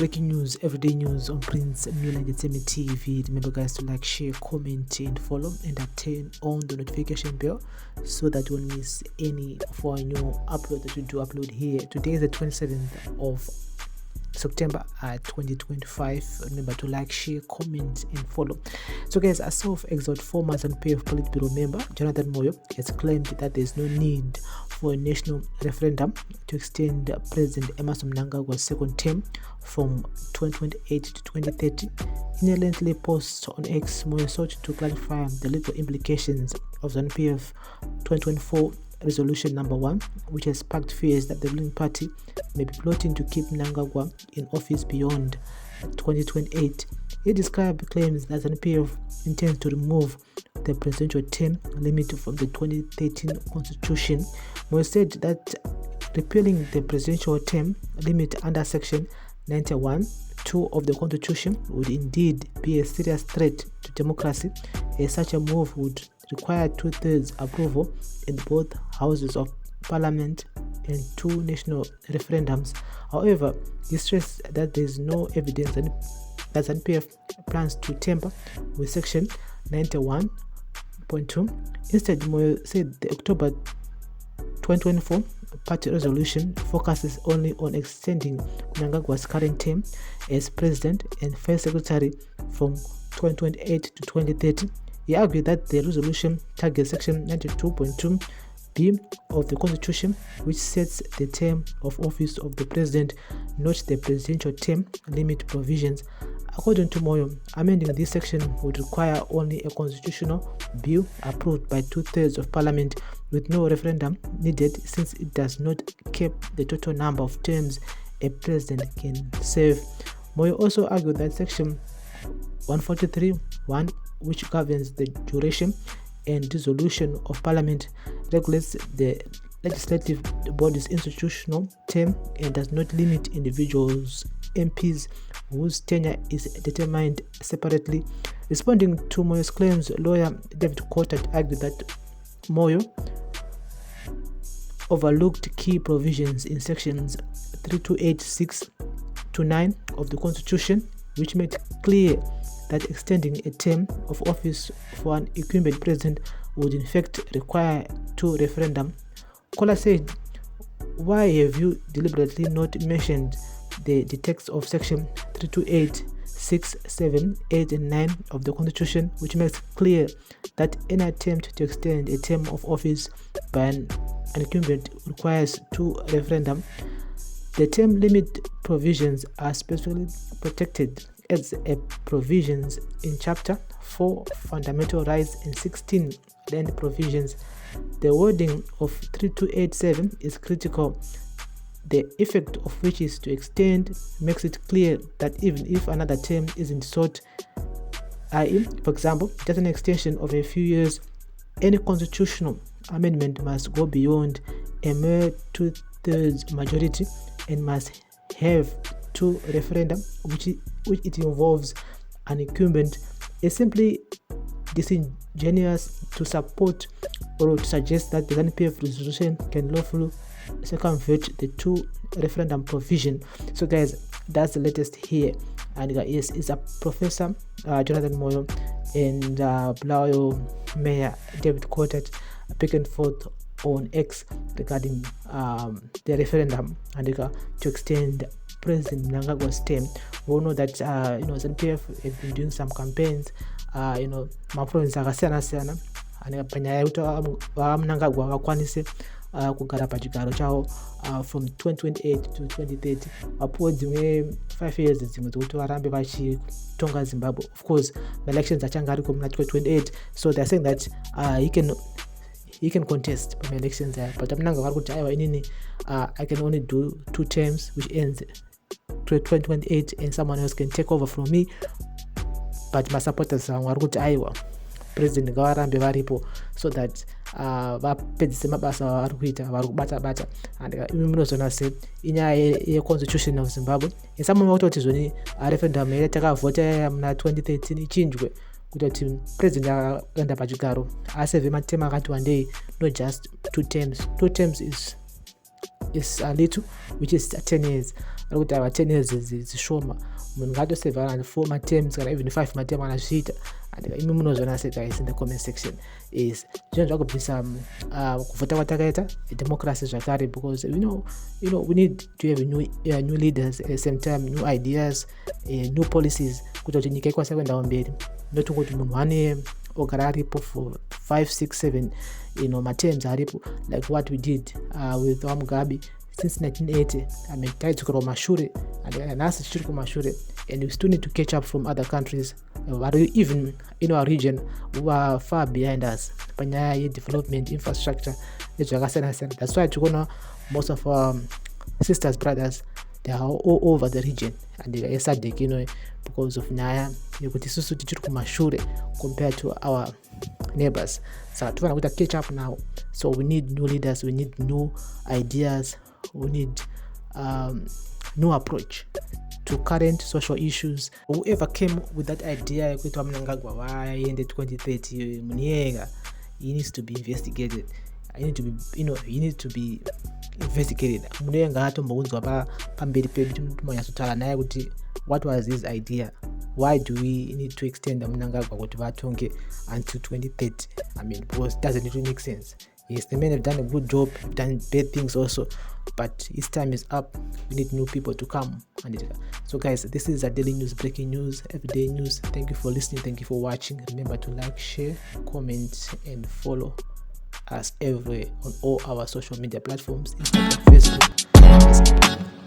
breaking news, everyday news on Prince Mnangagwa TV. Remember guys to like, share, comment and follow, and turn on the notification bell so that you won't miss any of our new upload that we do upload here. Today is the 27th of September 2025. Remember to like, share, comment and follow. So guys, as self-exiled former ZANU PF Politburo member Jonathan Moyo has claimed that there is no need for a national referendum to extend President Emmerson Mnangagwa's second term from 2028 to 2030. In a lengthy post on X, Moyo sought to clarify the legal implications of ZANU PF 2024 Resolution number 1, which has sparked fears that the ruling party may be plotting to keep Mnangagwa in office beyond 2028. He described claims that ZANU PF intends to remove the presidential term limit from the 2013 constitution. Moyo said that repealing the presidential term limit under section 91(2) of the constitution would indeed be a serious threat to democracy, as such a move would require 2/3 approval in both houses of parliament and 2 national referendums. However, he stressed that there is no evidence that ZANU PF plans to tamper with section 91.2. Instead, Moyo said the October 2024 party resolution focuses only on extending Mnangagwa's current term as president and first secretary from 2028 to 2030. He argued that the resolution targets section 92.2b of the constitution, which sets the term of office of the president, not the presidential term limit provisions. According to Moyo, amending this section would require only a constitutional bill approved by 2/3 of parliament, with no referendum needed, since it does not cap the total number of terms a president can serve. Moyo also argued that section 143(1), which governs the duration and dissolution of parliament, regulates the legislative body's institutional term and does not limit individuals, MPs, whose tenure is determined separately. Responding to Moyo's claims, lawyer David Cotter argued that Moyo overlooked key provisions in sections 3286 to 9 of the constitution, which made clear that extending a term of office for an incumbent president would in fact require 2 referendums. Kola said, "Why have you deliberately not mentioned the text of section 328, 6, 7, 8 and 9 of the constitution, which makes clear that any attempt to extend a term of office by an incumbent requires 2 referendums? The term limit provisions are specifically protected as a provisions in Chapter 4 Fundamental Rights and 16 Land Provisions. The wording of 3287 is critical. The effect of which is to extend makes it clear that even if another term isn't sought, i.e., for example, just an extension of a few years, any constitutional amendment must go beyond a mere 2/3 majority and must have 2 referendum, which it involves an incumbent. Is simply disingenuous to support or to suggest that the ZANU PF resolution can lawfully circumvent the 2 referendum provision." So guys, that's the latest here. And yes, it's a Professor Jonathan Moyo and Blayo Mayor David Cotter back and forth on X regarding the referendum and to extend President Mnangagwa's term. We all know that ZANU PF have been doing some campaigns, maprovinsi akasiyana-siyana panyaya yekuti Mnangagwa vakwanise kugara pachigaro chawo from 2028 to 2030. Vapuwe dzimwe 5 years dzimwe dzokuti varambe vachitonga Zimbabwe. Of course, the elections achanga ariko muna 2028, so they're saying that he can contest from elections there. But Mnangagwa vari kuti aiwa inini I can only do 2 terms, which ends 2028, and someone else can take over from me. But my supporters vari kuti aiwa president ngavarambe varipo so that vapedzise mabasa avari kuita, vari kubata-bata. And imi munozona se inyaya yeconstitution of Zimbabwe. And someone vakutoti zvoni referendum here takavhota muna 2013 ichinjwe kuti president akaenda pachigaro aseve matema akati wandei, not just 2 terms. 2 terms is is little, which is 10 years. Kuti our 10 years is shoma. Munhu ngatoseva around 4 terms kana even 5 terms anazviita. And imi munozviona sei guys in the comment section is zvinhu zvakubvisa kuvhota kwatakaita democracy zvakare, because you know we need to have new leaders at the same time, new ideas, new policies kuti nyika ikwanise kuenda mberi, not kuti munhu ane ogara aripo for 5 6 7 materms aripo, like what we did with Mugabe since 1980. I mean, taidzokera kumashure and nhasi tichiri kumashure, and we still need to catch up from other countries, even in our region who are far behind us panyaya yedevelopment, infrastructure nezvakasiyana-siyana. That's why tikuona most of our sisters, brothers, they are all over the region and they are SADC, because of nyaya yekuti isusu tichiri kumashure compared to our neighbors. So tifana kuita catch up now, so we need new leaders, we need new ideas, we need new approach to current social issues. Whoever came with that idea yekuti Mnangagwa waende 2030 munyika, he needs to be investigated. He need to be investigated. Munyika atombounzwa pamberi pedu timonyatsotala naye kuti what was his idea, why do we need to extend Mnangagwa kuti vatonge until 2030? I mean, because it doesn't really make sense. Yes, the men have done a good job, have done bad things also, but his time is up. We need new people to come. So guys, this is a daily news, breaking news, everyday news. Thank you for listening, thank you for watching. Remember to like, share, comment, and follow us everywhere on all our social media platforms, Instagram, Facebook.